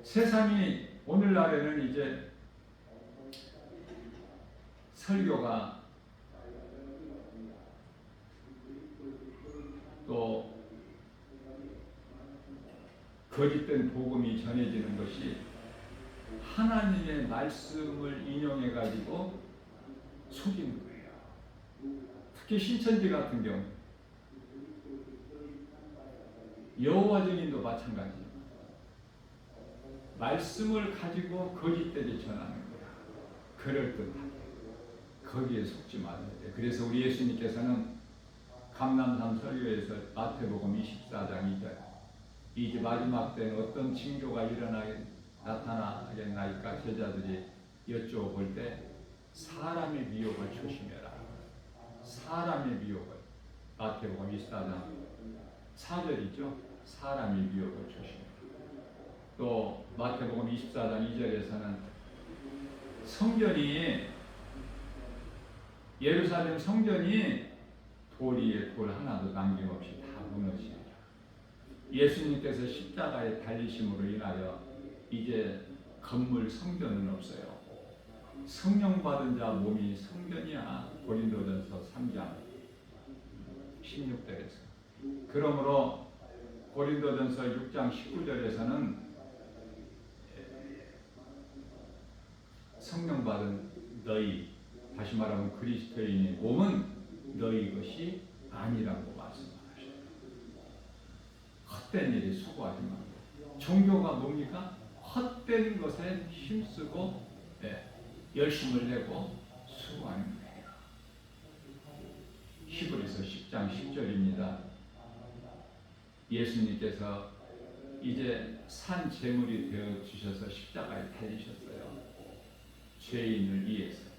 세상이 오늘날에는 이제 설교가 또 거짓된 복음이 전해지는 것이 하나님의 말씀을 인용해 가지고 속이는 거예요. 특히 신천지 같은 경우 여호와 증인도 마찬가지예요. 말씀을 가지고 거짓되게 전하는 거야. 그럴듯하게. 거기에 속지 말아야 돼. 그래서 우리 예수님께서는 감람산 설교에서 마태복음 24장 2절 이제 마지막 때는 어떤 징조가 나타나겠나이까 제자들이 여쭤볼 때 사람의 미혹을 조심해라. 사람의 미혹을 마태복음 24장 4절이죠. 사람의 미혹을 조심해라. 또 마태복음 24장 2절에서는 성전이 예루살렘 성전이 돌 위에 돌 하나도 남김없이 다 무너지리라. 예수님께서 십자가에 달리심으로 인하여 이제 건물 성전은 없어요. 성령 받은 자 몸이 성전이야. 고린도전서 3장 16절에서. 그러므로 고린도전서 6장 19절에서는 성령 받은 너희, 다시 말하면 그리스도인의 몸은 너희 것이 아니라고 말씀하셔요. 헛된 일에 수고하지 말고. 종교가 뭡니까? 헛된 것에 힘쓰고 열심을 내고 수고하는 거예요. 히브리서 10장 10절입니다. 예수님께서 이제 산 제물이 되어 주셔서 십자가에 달리셨어요. 죄인을 위해서.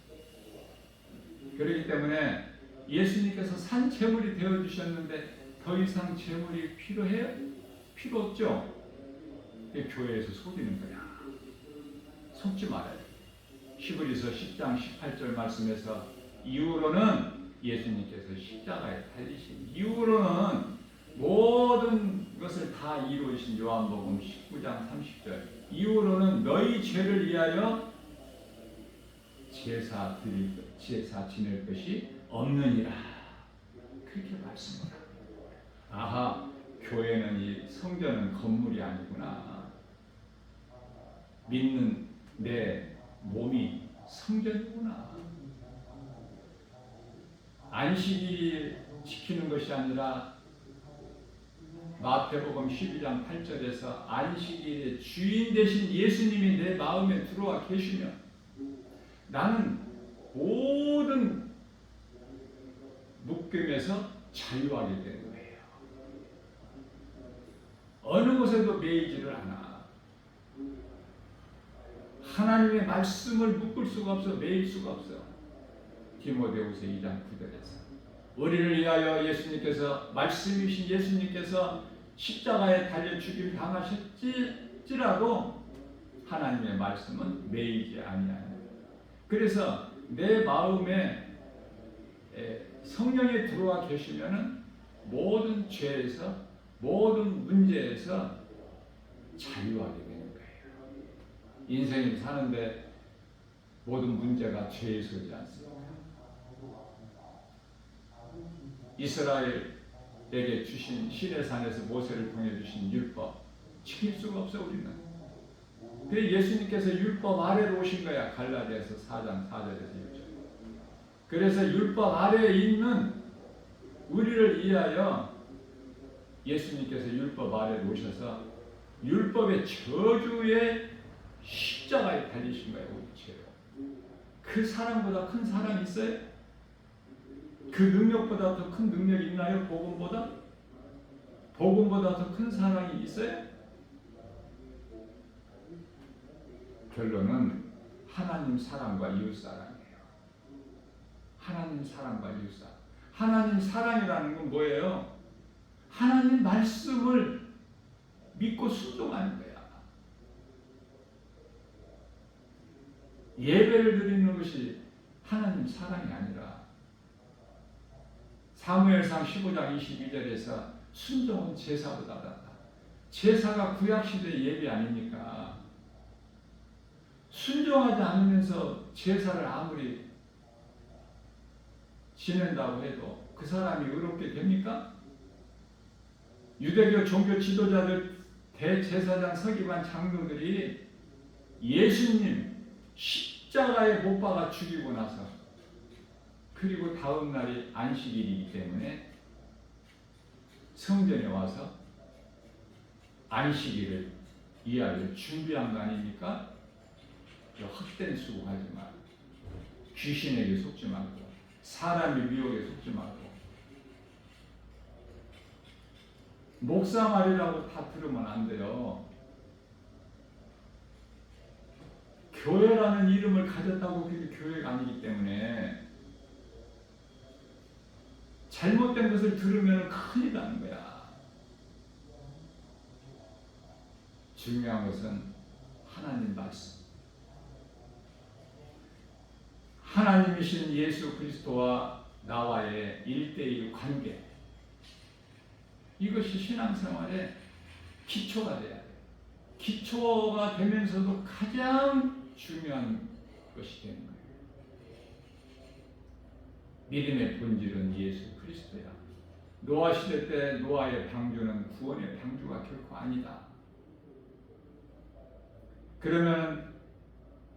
그렇기 때문에 예수님께서 산 제물이 되어주셨는데 더 이상 제물이 필요해요? 필요 없죠? 교회에서 속이는 거야. 속지 말아요. 히브리서 10장 18절 말씀에서 이후로는 예수님께서 십자가에 달리신 이후로는 모든 것을 다 이루신 요한복음 19장 30절 이후로는 너희 죄를 위하여 제사 지낼 것이 없느니라. 그렇게 말씀합니다. 아하, 교회는 이 성전은 건물이 아니구나. 믿는 내 몸이 성전이구나. 안식일 지키는 것이 아니라 마태복음 12장 8절에서 안식일의 주인 되신 예수님이 내 마음에 들어와 계시면 나는 모든 묶임에서 자유하게 되는 거예요. 어느 곳에도 매이지를 않아. 하나님의 말씀을 묶을 수가 없어. 매일 수가 없어. 디모데후서 2장 9절에서 우리를 위하여 예수님께서 말씀이신 예수님께서 십자가에 달려 죽임 당하셨지라도 하나님의 말씀은 매이지 아니하니. 그래서 내 마음에 성령이 들어와 계시면은 모든 죄에서 모든 문제에서 자유하게 되는 거예요. 인생을 사는데 모든 문제가 죄에서지 않습니다. 이스라엘에게 주신 시내산에서 모세를 통해 주신 율법 지킬 수가 없어 우리는. 그래서 예수님께서 율법 아래로 오신 거야. 갈라디아서 4장 4절에서 6절. 그래서 율법 아래에 있는 우리를 위하여 예수님께서 율법 아래로 오셔서 율법의 저주의 십자가에 달리신 거예요. 우리 죄로. 그 사랑보다 큰 사랑이 있어요? 그 능력보다 더 큰 능력이 있나요? 복음보다? 복음보다 더 큰 사랑이 있어요? 결론은 하나님 사랑과 이웃 사랑이에요. 하나님 사랑과 이웃 사랑. 하나님 사랑이라는 건 뭐예요? 하나님 말씀을 믿고 순종하는 거야. 예배를 드리는 것이 하나님 사랑이 아니라 사무엘상 15장 22절에서 순종은 제사보다 낫다. 제사가 구약시대 예배 아닙니까? 순종하지 않으면서 제사를 아무리 지낸다고 해도 그 사람이 의롭게 됩니까? 유대교 종교 지도자들 대제사장 서기관 장로들이 예수님 십자가에 못 박아 죽이고 나서 그리고 다음 날이 안식일이기 때문에 성전에 와서 안식일을 이하여 준비한 거 아닙니까? 헛된 수고하지 말고 귀신에게 속지 말고 사람의 미혹에 속지 말고 목사 말이라고 다 들으면 안 돼요. 교회라는 이름을 가졌다고 그게 교회가 아니기 때문에 잘못된 것을 들으면 큰일 나는 거야. 중요한 것은 하나님 말씀. 하나님이신 예수 그리스도와 나와의 1:1 관계. 이것이 신앙생활의 기초가 돼야 돼요. 기초가 되면서도 가장 중요한 것이 되는 거예요. 믿음의 본질은 예수 그리스도야. 노아 시대 때 노아의 방주는 구원의 방주가 결코 아니다. 그러면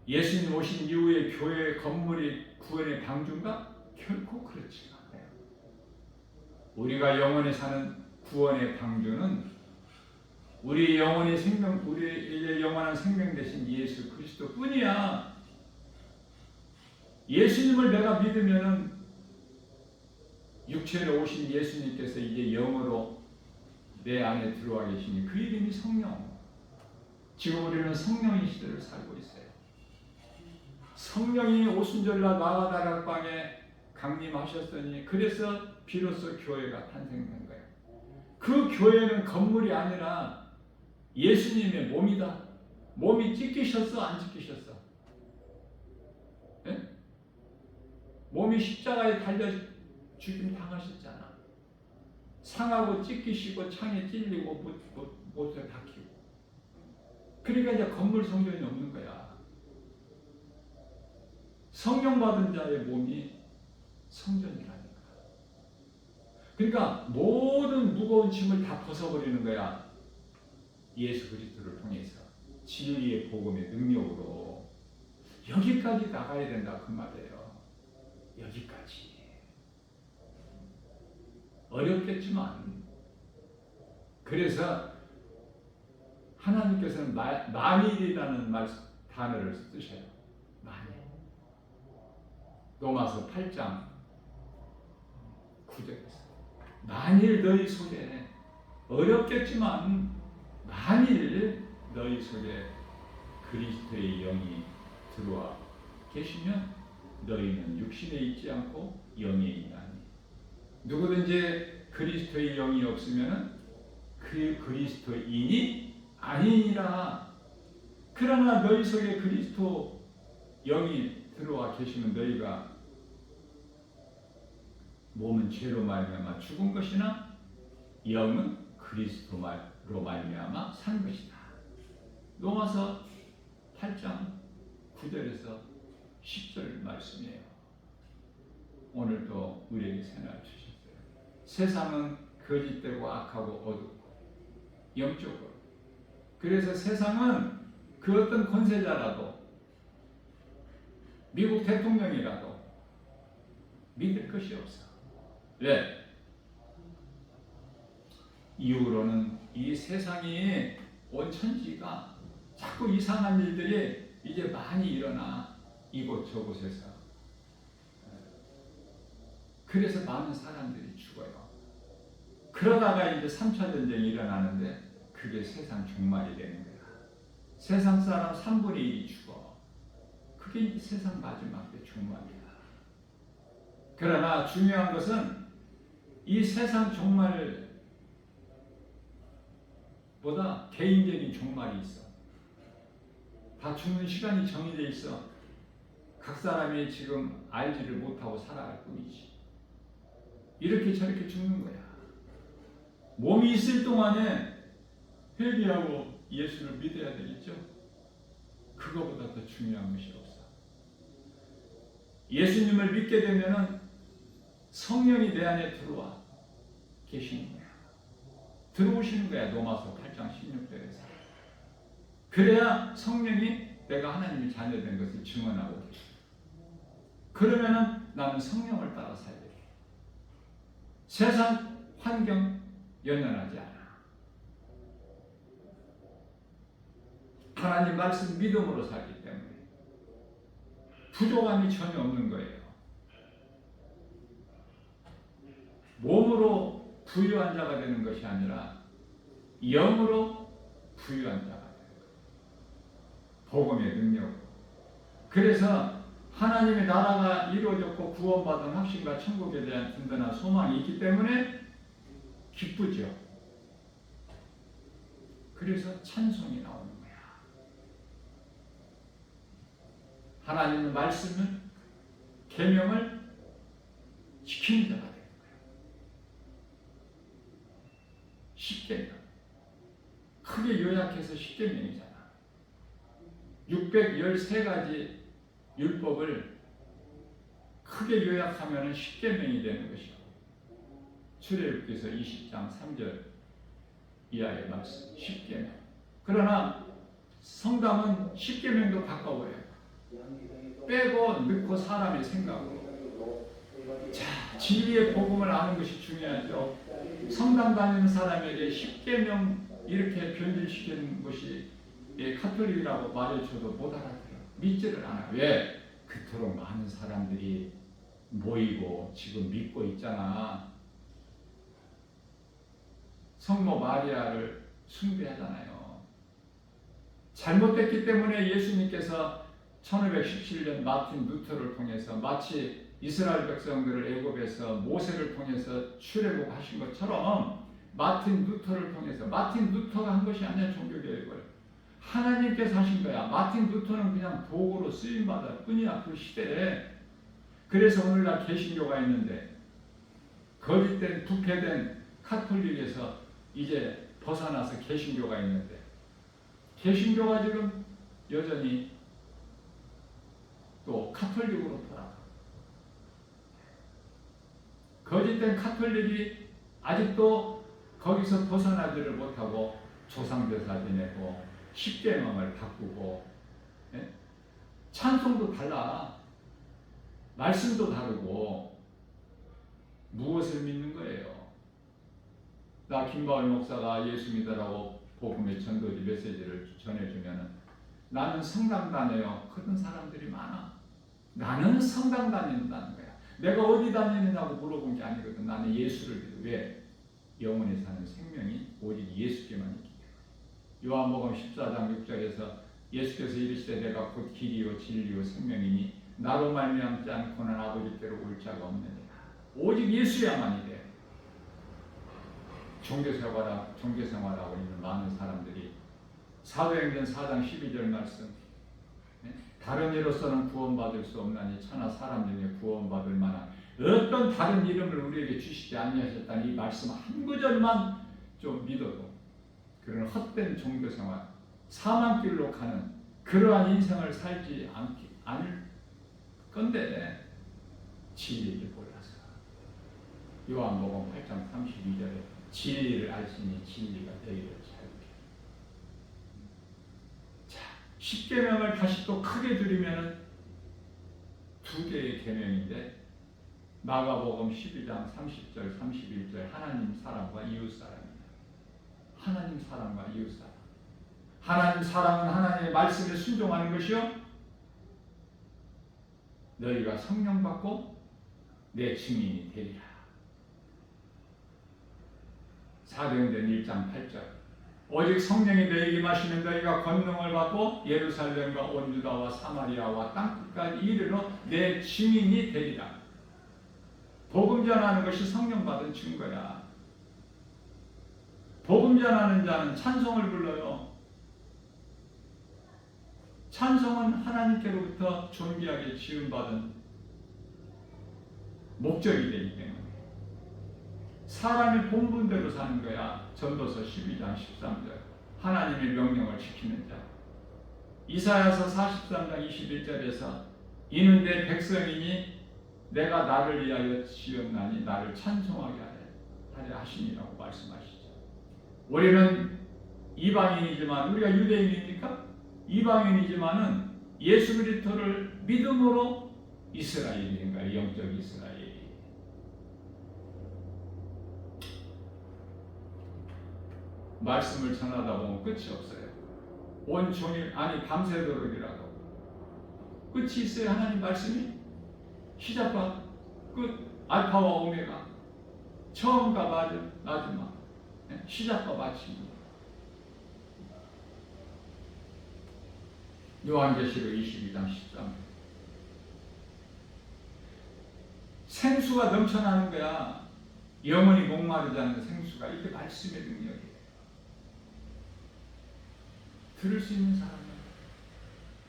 예수님 오신 이후에 교회 건물이 구원의 방주인가? 결코 그렇지 않아요. 우리가 영원히 사는 구원의 방주는 우리의 영원한 생명 되신 예수 그리스도 뿐이야. 예수님을 내가 믿으면은 육체로 오신 예수님께서 이제 영으로 내 안에 들어와 계시니 그 이름이 성령. 지금 우리는 성령의 시대를 살고 있어요. 성령이 오순절날 마가다락방에 강림하셨으니 그래서 비로소 교회가 탄생된 거예요. 그 교회는 건물이 아니라 예수님의 몸이다. 몸이 찢기셨어? 안 찢기셨어? 예? 몸이 십자가에 달려 죽임 당하셨잖아. 상하고 찢기시고 창에 찔리고 못에 박히고. 그러니까 이제 건물 성전이 없는 거야. 성령 받은 자의 몸이 성전이라니까. 그러니까 모든 무거운 짐을 다 벗어버리는 거야. 예수 그리스도를 통해서 진리의 복음의 능력으로 여기까지 나가야 된다 그 말이에요. 여기까지. 어렵겠지만 그래서 하나님께서는 만일이라는 단어를 쓰셔요. 만일. 로마서 8장 9절에서 만일 너희 속에 어렵겠지만 만일 너희 속에 그리스도의 영이 들어와 계시면 너희는 육신에 있지 않고 영에 있나니. 누구든지 그리스도의 영이 없으면 그 그리스도인이 아니니라. 그러나 너희 속에 그리스도 영이 들어와 계시면 너희가 몸은 죄로 말미암아 죽은 것이나 영은 그리스도로 말미암아 산 것이다. 로마서 8장 9절에서 10절 말씀이에요. 오늘도 우리에게 생활 주셨어요. 세상은 거짓되고 악하고 어둡고 영적으로. 그래서 세상은 그 어떤 권세자라도 미국 대통령이라도 믿을 것이 없어. 왜? 이후로는 이 세상이 온 천지가 자꾸 이상한 일들이 이제 많이 일어나. 이곳저곳에서. 그래서 많은 사람들이 죽어요. 그러다가 이제 3차 전쟁이 일어나는데 그게 세상 종말이 되는 거야. 세상 사람 3분의 1이 죽어. 그게 이제 세상 마지막 때 종말이야. 그러나 중요한 것은 이 세상 종말보다 개인적인 종말이 있어. 다 죽는 시간이 정해져 있어. 각 사람이 지금 알지를 못하고 살아갈 뿐이지. 이렇게 저렇게 죽는 거야. 몸이 있을 동안에 회개하고 예수를 믿어야 되겠죠. 그거보다 더 중요한 것이 없어. 예수님을 믿게 되면은 성령이 내 안에 들어와 계시는 거야. 들어오시는 거야. 로마서 8장 16절에서. 그래야 성령이 내가 하나님의 자녀된 것을 증언하고 계셔. 그러면은 나는 성령을 따라 살게 돼. 세상 환경 연연하지 않아. 하나님 말씀 믿음으로 살기 때문에 부족함이 전혀 없는 거예요. 몸으로 부유한 자가 되는 것이 아니라 영으로 부유한 자가 되는 거예요. 복음의 능력으로. 그래서 하나님의 나라가 이루어졌고 구원받은 확신과 천국에 대한 든든한 소망이 있기 때문에 기쁘죠. 그래서 찬송이 나오는 거야. 하나님의 말씀은 계명을 지키는 자가 되는 거야. 십계명. 크게 요약해서 십계명이잖아. 613가지 율법을 크게 요약하면 십계명이 되는 것이고, 출애굽기서 20장 3절 이하의 말씀 십계명. 그러나 성담은 십계명도 가까워요. 빼고 넣고 사람의 생각으로. 자, 진리의 복음을 아는 것이 중요하죠. 성당 다니는 사람에게 십계명 이렇게 변질시키는 것이 카톨릭이라고 말해줘도 못 알아들어. 믿지를 않아. 왜? 그토록 많은 사람들이 모이고 지금 믿고 있잖아. 성모 마리아를 숭배하잖아요. 잘못됐기 때문에 예수님께서 1517년 마틴 루터를 통해서 마치 이스라엘 백성들을 애굽에서 모세를 통해서 출애굽하신 것처럼 마틴 루터를 통해서, 마틴 루터가 한 것이 아니야 종교개혁을. 하나님께서 하신 거야. 마틴 루터는 그냥 도구로 쓰임받을 뿐이야 그 시대에. 그래서 오늘날 개신교가 있는데 거짓된 부패된 카톨릭에서 이제 벗어나서 개신교가 있는데, 개신교가 지금 여전히 또 카톨릭으로 돌아가. 거짓된 카톨릭이 아직도 거기서 벗어나지를 못하고 조상제사 지내고 십계명을 바꾸고, 예? 찬송도 달라, 말씀도 다르고. 무엇을 믿는 거예요? 나 김바울 목사가 예수 믿으라고 복음의 전도지 메시지를 전해주면 나는 성당 다녀요. 그런 사람들이 많아. 나는 성당 다닌다는 거야. 내가 어디 다니느냐고 물어본 게 아니거든. 나는 예수를 믿어. 왜? 영원히 사는 생명이 오직 예수께만 있기 때문에. 요한복음 14장 6절에서 예수께서 이르시되 내가 곧 길이요 진리요 생명이니 나로 말미암지 않고는 아버지께로 올 자가 없느니라. 오직 예수야만이 돼. 종교생활하고 있는 많은 사람들이 사도행전 4장 12절 말씀, 다른 이로서는 구원받을 수 없나니 차나 사람 중에 구원받을 만한 어떤 다른 이름을 우리에게 주시지 아니하셨다는 이 말씀 한 구절만 좀 믿어도 그런 헛된 종교생활, 사망길로 가는 그러한 인생을 살지 않을 건데 진리를 몰라서. 요한복음 8장 32절에 진리를 알시니 진리가 너희를 자유케. 자, 십계명을 다시 또 크게 줄이면 두 개의 계명인데, 마가복음 12장 30절 31절 하나님 사랑과 이웃 사랑입니다. 하나님 사랑과 이웃 사랑. 하나님 사랑은 하나님의 말씀에 순종하는 것이요, 너희가 성령 받고 내 증인이 되리라. 사도행전 1장 8절 오직 성령이 너희에게 임하시면 너희가 권능을 받고 예루살렘과 온 유다와 사마리아와 땅끝까지 이르러 내 증인이 되리라. 복음 전하는 것이 성령 받은 증거야. 복음 전하는 자는 찬송을 불러요. 찬송은 하나님께로부터 존귀하게 지음받은 목적이 되기 때문에 사람이 본분대로 사는 거야. 전도서 12장 13절 하나님의 명령을 지키는 자. 이사야서 43장 21절에서 이는 내 백성이니 내가 나를 위하여 지었나니 나를 찬송하게 하려 하시니라고 말씀하시죠. 우리는 이방인이지만, 우리가 유대인입니까? 이방인이지만은 예수 그리스도를 믿음으로 이스라엘인가, 영적 이스라엘. 말씀을 전하다 보면 끝이 없어요. 온종일, 아니 밤새도록이라도 끝이 있어요. 하나님 말씀이 시작과 끝, 알파와 오메가, 처음과 마지막, 시작과 마침입니다. 요한계시록 22장 13절 생수가 넘쳐나는 거야. 영원히 목마르지 않는 생수가. 이게 말씀의 능력이에요. 들을 수 있는 사람은,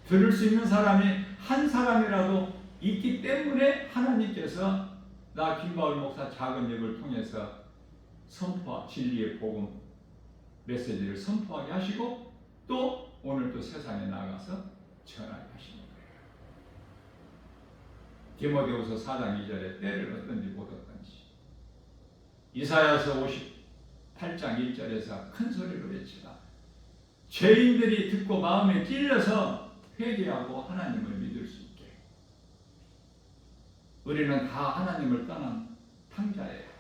들을 수 있는 사람이 한 사람이라도 있기 때문에 하나님께서 나 김바울 목사 작은 입을 통해서 진리의 복음 메시지를 선포하게 하시고 또 오늘 또 세상에 나가서 전하게 하시는 거예요. 디모데후서 4장 2절에 때를 얻든지 못 얻든지, 이사야서 58장 1절에서 큰 소리로 외치라. 죄인들이 듣고 마음에 찔려서 회개하고 하나님을 믿을 수 있게. 우리는 다 하나님을 떠난 탕자예요.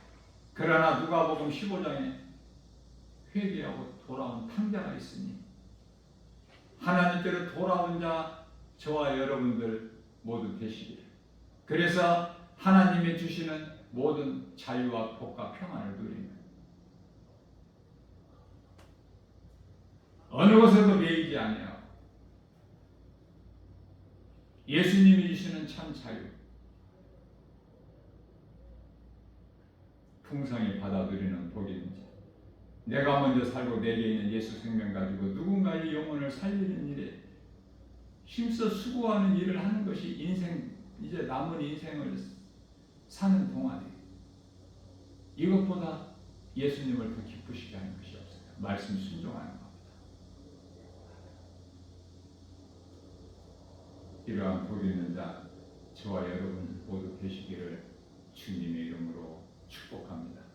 그러나 누가복음 15장에 회개하고 돌아온 탕자가 있으니 하나님께로 돌아온 자 저와 여러분들 모두 되시기를. 그래서 하나님이 주시는 모든 자유와 복과 평안을 누리는, 어느 곳에도 매이지 아니하고 예수님이 주시는 참 자유, 풍성히 받아들이는 복인지, 내가 먼저 살고 내게 있는 예수 생명 가지고 누군가의 영혼을 살리는 일에 힘써 수고하는 일을 하는 것이 인생, 이제 남은 인생을 사는 동안에 이것보다 예수님을 더 기쁘시게 하는 것이 없어요. 말씀 순종하는 겁니다. 이러한 복 있는 자 저와 여러분 모두 되시기를 주님의 이름으로 축복합니다.